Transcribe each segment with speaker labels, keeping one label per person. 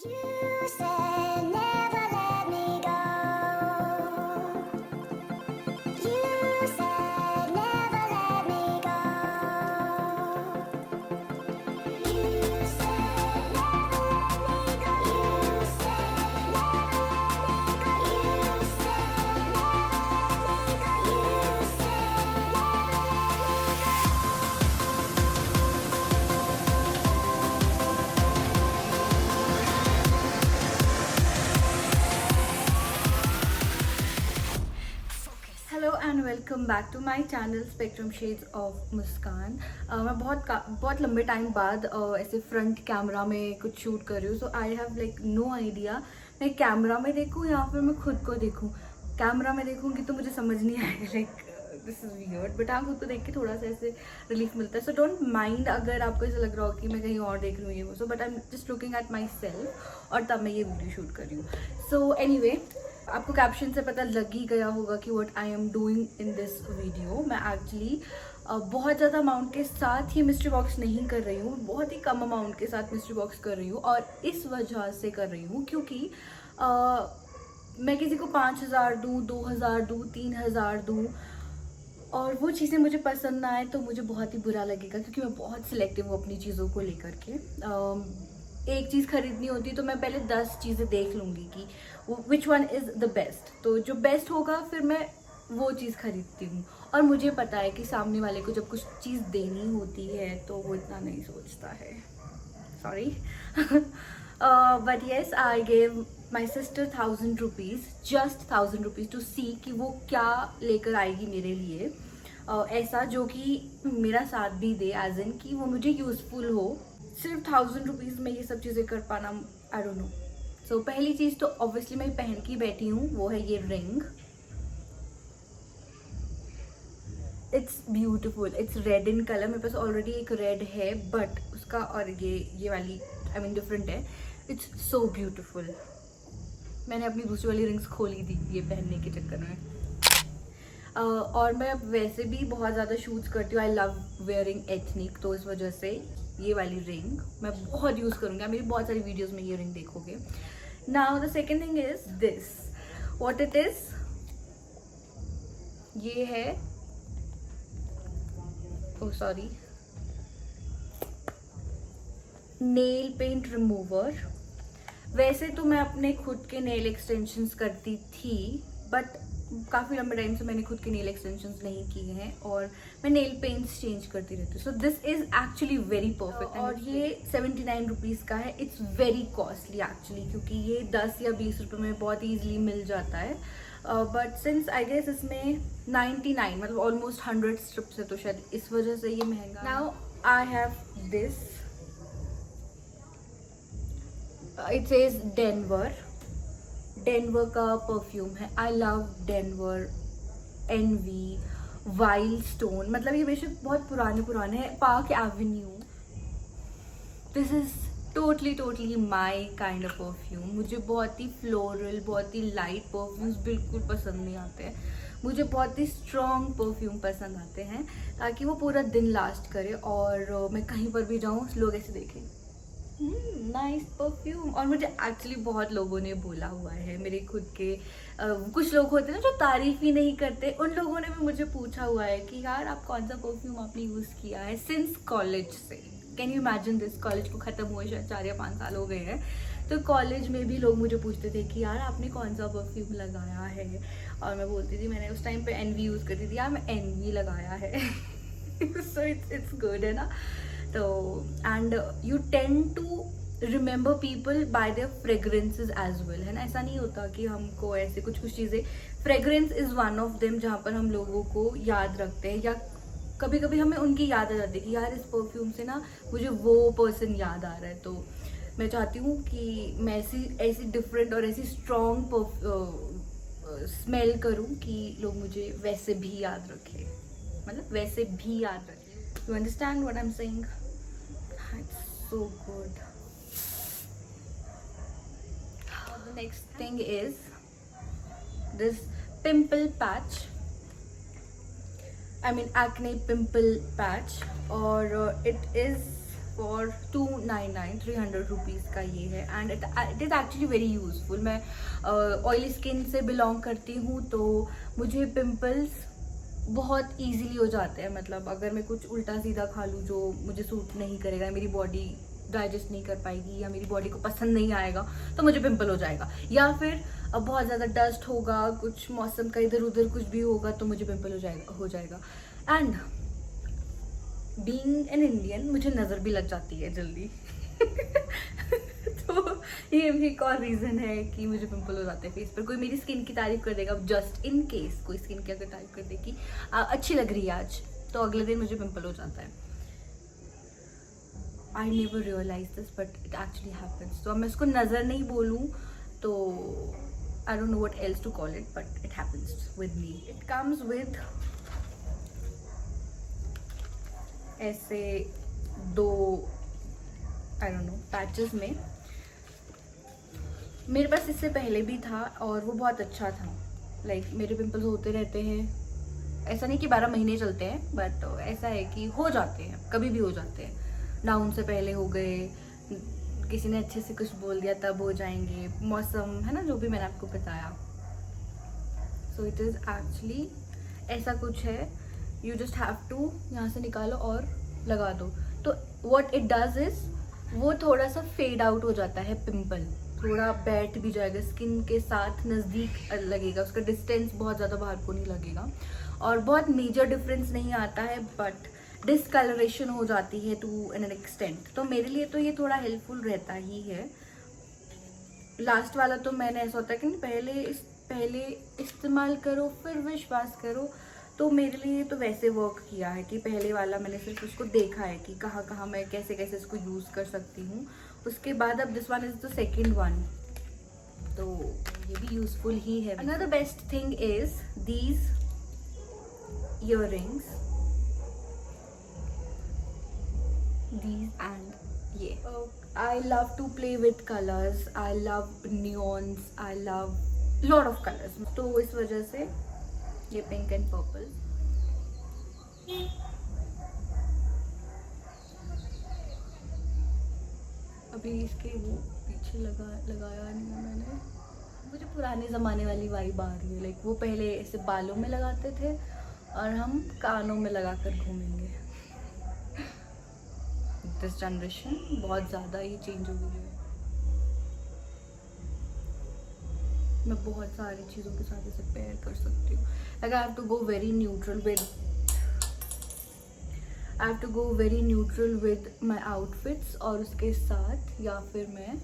Speaker 1: You said never let me go. You said never let me go. You said never let me go. You said never let me go. You said never let me go. You said never let me go.
Speaker 2: Hello and welcome back to my channel spectrum shades of Muskan. मैं बहुत लंबे time बाद ऐसे front camera में कुछ shoot कर रही हूँ। So I have like no idea मैं कैमरा में देखूँ या फिर मैं खुद को देखूँ। कैमरा में देखूँगी तो मुझे समझ नहीं आएगा, like this is weird, but हाँ खुद को देख के थोड़ा सा ऐसे रिलीफ मिलता है। सो डोंट माइंड अगर आपको ऐसा लग रहा हो कि मैं कहीं और देख रही हूँ ये वो। So but I am just looking at my self और तब मैं ये वीडियो शूट कर रही हूँ। सो एनीवे, आपको कैप्शन से पता लग ही गया होगा कि what I am doing in this video. मैं एक्चुअली बहुत ज़्यादा अमाउंट के साथ ही मिस्ट्री बॉक्स नहीं कर रही हूँ, बहुत ही कम अमाउंट के साथ मिस्ट्री बॉक्स कर रही हूँ। और इस वजह से कर रही हूँ क्योंकि मैं किसी को 5,000 दूँ, 2,000 दूँ, 3,000 दूँ और वो चीज़ें मुझे पसंद ना आए तो मुझे बहुत ही बुरा लगेगा, क्योंकि मैं बहुत सिलेक्टिव हूँ अपनी चीज़ों को लेकर के। एक चीज़ खरीदनी होती है तो मैं पहले 10 चीज़ें देख लूँगी कि which one is the best. तो जो बेस्ट होगा फिर मैं वो चीज़ खरीदती हूँ। और मुझे पता है कि सामने वाले को जब कुछ चीज़ देनी होती है तो वो इतना नहीं सोचता है। Sorry but yes, I gave my sister 1,000 rupees, just 1,000 rupees to see कि वो क्या लेकर आएगी मेरे लिए। ऐसा जो कि मेरा साथ भी दे, एज इन कि वो मुझे यूज़फुल हो। सिर्फ 1,000 रुपीज़ में ये सब चीज़ें कर पाना, आई डोंट नो। सो पहली चीज़ तो ऑब्वियसली मैं पहन के बैठी हूँ, वो है ये ring. It's beautiful, it's red in colour. मेरे पास ऑलरेडी एक रेड है बट उसका और ये वाली आई मीन डिफरेंट है। It's so beautiful. मैंने अपनी दूसरी वाली रिंग्स खोली थी ये पहनने के चक्कर में। और मैं अब वैसे भी बहुत ज़्यादा शूट्स करती हूँ, आई लव वेयरिंग एथनिक, तो इस वजह से ये वाली रिंग मैं बहुत यूज़ करूँगी। मेरी बहुत सारी वीडियोस में ये रिंग देखोगे। Now the second thing is this, what it is. ये है, oh sorry, nail paint remover. वैसे तो मैं अपने खुद के नेल एक्सटेंशंस करती थी बट काफ़ी लंबे टाइम से मैंने खुद के नेल एक्सटेंशंस नहीं किए हैं और मैं नेल पेंट्स चेंज करती रहती हूँ। So this is actually very perfect और ये 79 रुपीज़ का है। इट्स वेरी कॉस्टली एक्चुअली, क्योंकि ये 10 या 20 रुपये में बहुत ईजिली मिल जाता है। बट सिंस आई गेस इसमें 99 मतलब ऑलमोस्ट 100 स्ट्रिप्स है तो शायद इस वजह से ये महंगा। Now I have this, it says Denver. Denver का परफ्यूम है। I love Denver, Envy, Wild Stone, मतलब ये बेशक बहुत पुराने हैं। Park Avenue, this is totally my kind of perfume. मुझे बहुत ही फ्लोरल, बहुत ही लाइट परफ्यूम्स बिल्कुल पसंद नहीं आते हैं। मुझे बहुत ही स्ट्रॉन्ग परफ्यूम पसंद आते हैं ताकि वो पूरा दिन लास्ट करे और मैं कहीं पर भी जाऊँ लोग ऐसे देखें नाइस परफ्यूम। और मुझे एक्चुअली बहुत लोगों ने बोला हुआ है, मेरे खुद के कुछ लोग होते हैं ना जो तारीफ ही नहीं करते, उन लोगों ने भी मुझे पूछा हुआ है कि यार आप कौन सा परफ्यूम आपने यूज़ किया है सिंस कॉलेज से। Can you imagine this, college को ख़त्म हुए शायद 4 या 5 साल हो गए हैं। तो कॉलेज में भी लोग मुझे पूछते थे कि यार आपने कौन सा परफ्यूम लगाया है, और मैं बोलती थी मैंने उस टाइम पे एनवी यूज़ करती थी, यार मैं एनवी लगाया है। सो इट्स गुड है ना। तो and you tend to remember people by their fragrances as well, है ना। ऐसा नहीं होता कि हमको ऐसे कुछ चीज़ें, fragrance is one of them जहाँ पर हम लोगों को याद रखते हैं, या कभी कभी हमें उनकी याद आ जाती है कि यार इस परफ्यूम से ना मुझे वो पर्सन याद आ रहा है। तो मैं चाहती हूँ कि मैं ऐसी डिफरेंट और ऐसी स्ट्रॉन्ग स्मेल करूँ कि लोग मुझे वैसे भी याद रखें, मतलब वैसे भी याद रखें। You understand what I'm saying? It's so good. The next thing is this pimple patch. I mean acne pimple patch, or it is for 299 300 rupees का ये है and it is actually very useful. मैं oily skin से belong करती हूँ तो मुझे pimples बहुत इजीली हो जाते हैं। मतलब अगर मैं कुछ उल्टा सीधा खा लूँ जो मुझे सूट नहीं करेगा, मेरी बॉडी डाइजेस्ट नहीं कर पाएगी या मेरी बॉडी को पसंद नहीं आएगा तो मुझे पिंपल हो जाएगा, या फिर अब बहुत ज़्यादा डस्ट होगा, कुछ मौसम का इधर उधर कुछ भी होगा तो मुझे पिंपल हो जाएगा। एंड बीइंग एन इंडियन मुझे नज़र भी लग जाती है जल्दी तो ये भी एक और रीज़न है कि मुझे पिंपल हो जाते हैं फेस पर। कोई मेरी स्किन की तारीफ कर देगा, जस्ट इन केस कोई स्किन की अगर तारीफ कर दे कि अच्छी लग रही है आज, तो अगले दिन मुझे पिंपल हो जाता है। I never realize this but it actually happens. तो अब मैं इसको नज़र नहीं बोलूँ तो I don't know what else to call it, but it happens with me. It comes with ऐसे 2 आई डोंट नो पैचेस में। मेरे पास इससे पहले भी था और वो बहुत अच्छा था। लाइक मेरे पिंपल्स होते रहते हैं, ऐसा नहीं कि 12 महीने चलते हैं, बट ऐसा है कि हो जाते हैं, कभी भी हो जाते हैं। डाउन से पहले हो गए, किसी ने अच्छे से कुछ बोल दिया तब हो जाएंगे, मौसम है ना, जो भी मैंने आपको बताया। सो इट इज़ एक्चुअली ऐसा कुछ है, यू जस्ट हैव टू यहाँ से निकालो और लगा दो। तो व्हाट इट डज इज़ वो थोड़ा सा फेड आउट हो जाता है पिंपल, थोड़ा बैठ भी जाएगा स्किन के साथ, नज़दीक लगेगा, उसका डिस्टेंस बहुत ज़्यादा बाहर को नहीं लगेगा और बहुत मेजर डिफरेंस नहीं आता है, बट डिसकलरेशन हो जाती है टू एन एक्सटेंट। तो मेरे लिए तो ये थोड़ा हेल्पफुल रहता ही है। लास्ट वाला तो मैंने ऐसा होता है कि पहले इस्तेमाल करो फिर विश्वास करो, तो मेरे लिए तो वैसे वर्क किया है कि पहले वाला मैंने सिर्फ उसको देखा है कि कहाँ कहाँ मैं कैसे कैसे इसको यूज़ कर सकती हूँ। उसके बाद अब this one is the second one, तो ये भी यूज़फुल ही है। Another best thing is these earrings, these and ये I love to play with colors, I love neons, I love lot of colors, तो इस वजह से ये पिंक एंड पर्पल। अभी इसके वो पीछे लगाया नहीं है मैंने। मुझे पुराने ज़माने वाली वाइब आ रही है, लाइक वो पहले ऐसे बालों में लगाते थे और हम कानों में लगा कर घूमेंगे। दिस जनरेशन बहुत ज़्यादा ही चेंज हो गई है। मैं बहुत सारी चीज़ों के साथ इसे पेयर कर सकती हूँ। Like I have to go very neutral with my outfits, और उसके साथ या फिर मैं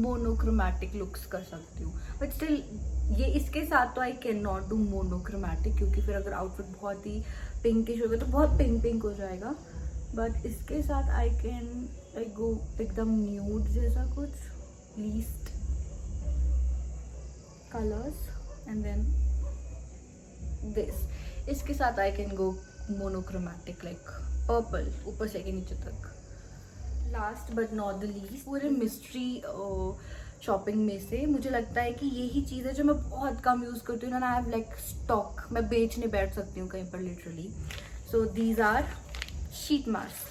Speaker 2: मोनोक्रोमैटिक लुक्स कर सकती हूँ। बट स्टिल ये इसके साथ तो I can not do monochromatic, क्योंकि फिर अगर आउटफिट बहुत ही पिंकिश होगा तो बहुत पिंक हो जाएगा। बट इसके साथ आई कैन लाइक गो एकदम न्यूड जैसा कुछ, least colours and then this. इसके साथ I can go monochromatic like purple ऊपर से नीचे तक। Last but not the least, पूरे मिस्ट्री शॉपिंग में से मुझे लगता है कि यही चीज़ है जो मैं बहुत कम यूज़ करती हूँ ना। आई हैव लाइक स्टॉक, मैं बेचने बैठ सकती हूँ कहीं पर literally. So these R sheet mask.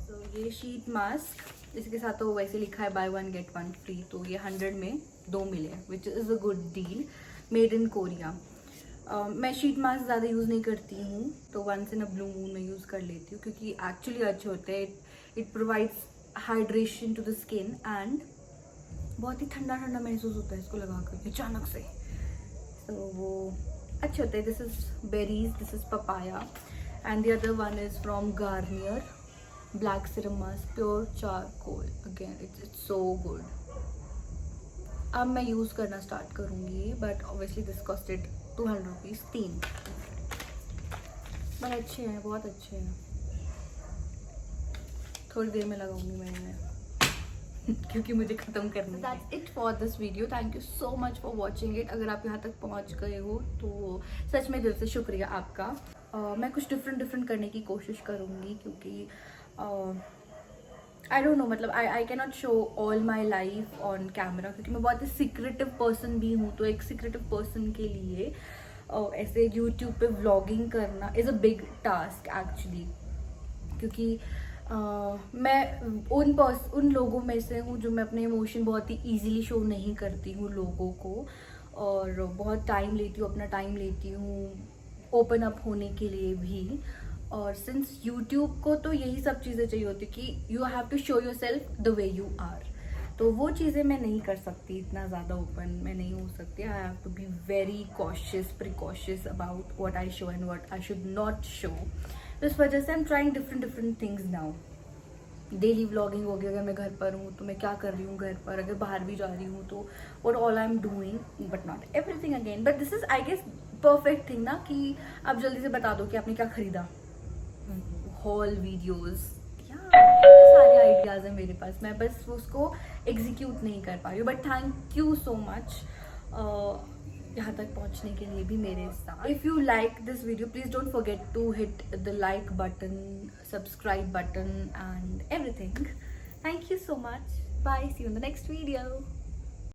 Speaker 2: तो ये शीट मास्क, इसके साथ तो वैसे लिखा है बाय 1 गेट 1 फ्री, तो ये 100 में 2 मिले, which is a good deal, made in Korea. मैं शीट मास्क ज़्यादा यूज़ नहीं करती हूँ, तो once in a blue moon में यूज़ कर लेती हूँ क्योंकि एक्चुअली अच्छे होते हैं। It provides hydration to the skin and बहुत ही ठंडा ठंडा महसूस होता है इसको लगाकर अचानक से, तो वो अच्छे होते हैं। This is berries, this is papaya, and the other one is from Garnier black serum mask, pure charcoal. Again it's so good. अब मैं यूज़ करना स्टार्ट करूँगी, but obviously this costed 200 rupees 3, but अच्छे हैं, बहुत अच्छे हैं। थोड़ी देर में लगाऊंगी मैं क्योंकि मुझे ख़त्म करना है। That's it for this video, thank you so much for watching it. अगर आप यहाँ तक पहुँच गए हो तो सच में दिल से शुक्रिया आपका। मैं कुछ डिफरेंट करने की कोशिश करूँगी क्योंकि आई डोंट नो, मतलब I can not show all my life on camera क्योंकि मैं बहुत ही सीक्रेटिव पर्सन भी हूँ। तो एक सीक्रेटिव पर्सन के लिए ऐसे यूट्यूब पे व्लॉगिंग करना is a big task actually, क्योंकि मैं उन लोगों में से हूँ जो मैं अपने इमोशन बहुत ही ईजीली शो नहीं करती हूँ लोगों को, और बहुत टाइम लेती हूँ, अपना टाइम लेती हूँ ओपन अप होने के लिए भी। और सिंस यूट्यूब को तो यही सब चीज़ें चाहिए होती कि you have to show yourself the way you are, तो वो चीज़ें मैं नहीं कर सकती, इतना ज़्यादा ओपन मैं नहीं हो सकती। I have to be very cautious precautious about what I show and what I should not show. तो इस वजह से I am trying different things now. Daily vlogging हो गया, अगर मैं घर पर हूँ तो मैं क्या कर रही हूँ घर पर, अगर बाहर भी जा रही हूँ तो what all I am doing, but not everything again. But this is I guess perfect thing ना, कि आप जल्दी से बता दो कि आपने क्या खरीदा, हॉल वीडियोस, सारे आइडियाज हैं मेरे पास, मैं बस उसको एग्जीक्यूट नहीं कर पा रही हूँ। But thank you so much यहाँ तक पहुँचने के लिए भी मेरे साथ। If you like this video please don't forget to hit the like button, subscribe button and everything. Thank you so much, bye, see you in the next video.